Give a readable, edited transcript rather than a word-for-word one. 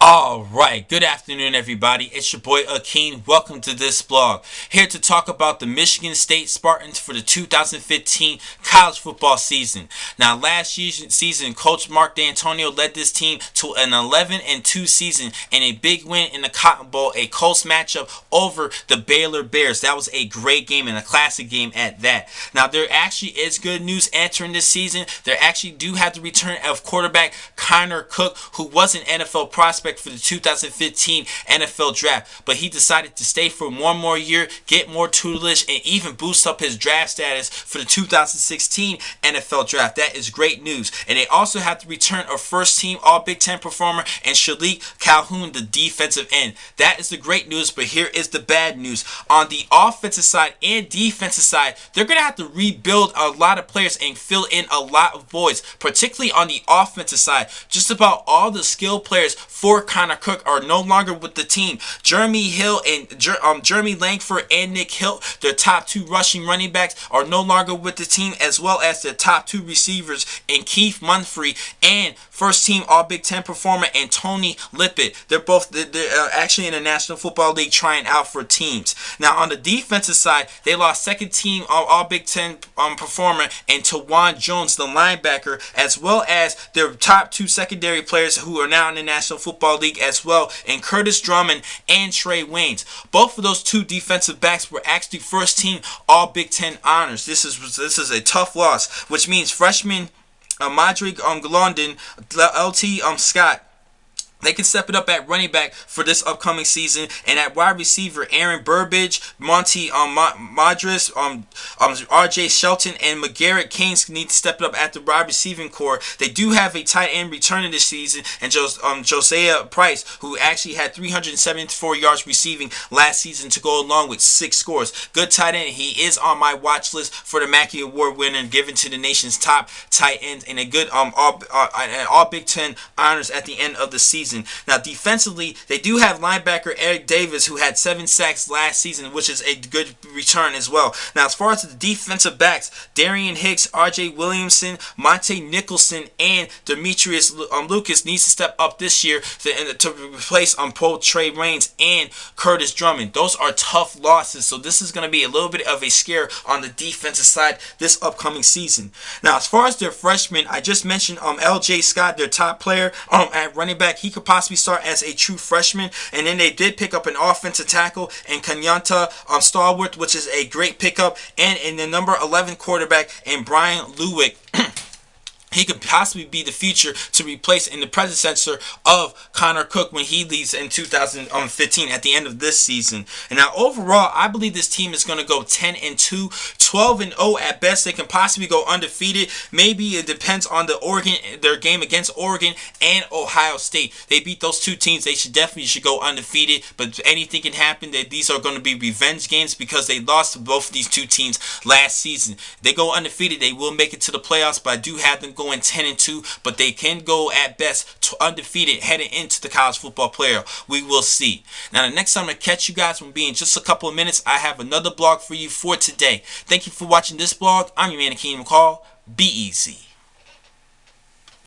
Alright, good afternoon everybody. It's your boy Akeem. Welcome to this blog. Here to talk about the Michigan State Spartans for the 2015 college football season. Now last season, Coach Mark D'Antonio led this team to an 11-2 season and a big win in the Cotton Bowl, a close matchup over the Baylor Bears. That was a great game and a classic game at that. Now there actually is good news entering this season. There actually do have the return of quarterback Connor Cook, who was an NFL prospect for the 2015 NFL draft, but he decided to stay for one more year, get more tutelage, and even boost up his draft status for the 2016 NFL draft. That is great news. And they also have the return of first team All Big Ten performer and Shalik Calhoun, the defensive end. That is the great news, but here is the bad news. On the offensive side and defensive side, they're going to have to rebuild a lot of players and fill in a lot of voids, particularly on the offensive side. Just about all the skill players for Connor Cook are no longer with the team. Jeremy Hill and Jeremy Langford and Nick Hilt, their top two rushing running backs, are no longer with the team, as well as their top two receivers in Keith Mumphrey and first team All Big Ten performer and Tony Lippett. They're actually in the National Football League trying out for teams. Now on the defensive side, they lost second team All Big Ten performer and Tawan Jones, the linebacker, as well as their top two secondary players who are now in the National Football League as well, and Curtis Drummond and Trey Waynes. Both of those two defensive backs were actually first team All Big Ten honors. This is a tough loss, which means freshman Madrig London, LT Scott, they can step it up at running back for this upcoming season, and at wide receiver, Aaron Burbidge, Monty Madras, R.J. Shelton, and McGarrett Keynes need to step it up at the wide receiving core. They do have a tight end returning this season, and Josiah Price, who actually had 374 yards receiving last season to go along with 6 scores. Good tight end. He is on my watch list for the Mackey Award winner, given to the nation's top tight ends, and a good all Big Ten honors at the end of the season. Now defensively, they do have linebacker Eric Davis, who had 7 sacks last season, which is a good return as well. Now as far as the defensive backs, Darian Hicks, R.J. Williamson, Monte Nicholson, and Demetrius Lucas needs to step up this year to replace Paul Trey Waynes and Curtis Drummond. Those are tough losses, so this is going to be a little bit of a scare on the defensive side this upcoming season. Now as far as their freshmen, I just mentioned L.J. Scott, their top player at running back. He could possibly start as a true freshman, and then they did pick up an offensive tackle in Kanyanta Stalwart, which is a great pickup, and in the number 11 quarterback in Brian Lewick. He could possibly be the future to replace in the predecessor of Connor Cook when he leaves in 2015 at the end of this season. And now overall, I believe this team is going to go 10-2, 12-0 at best. They can possibly go undefeated. Maybe it depends on their game against Oregon and Ohio State. They beat those two teams. They definitely go undefeated, but anything can happen. These are going to be revenge games because they lost to both of these two teams last season. They go undefeated, they will make it to the playoffs, but I do have them going 10-2, but they can go at best to undefeated heading into the college football playoff. We will see. Now the next time I catch you guys will be in just a couple of minutes. I have another blog for you for today. Thank you for watching this blog. I'm your man Akeem McCall. Be easy.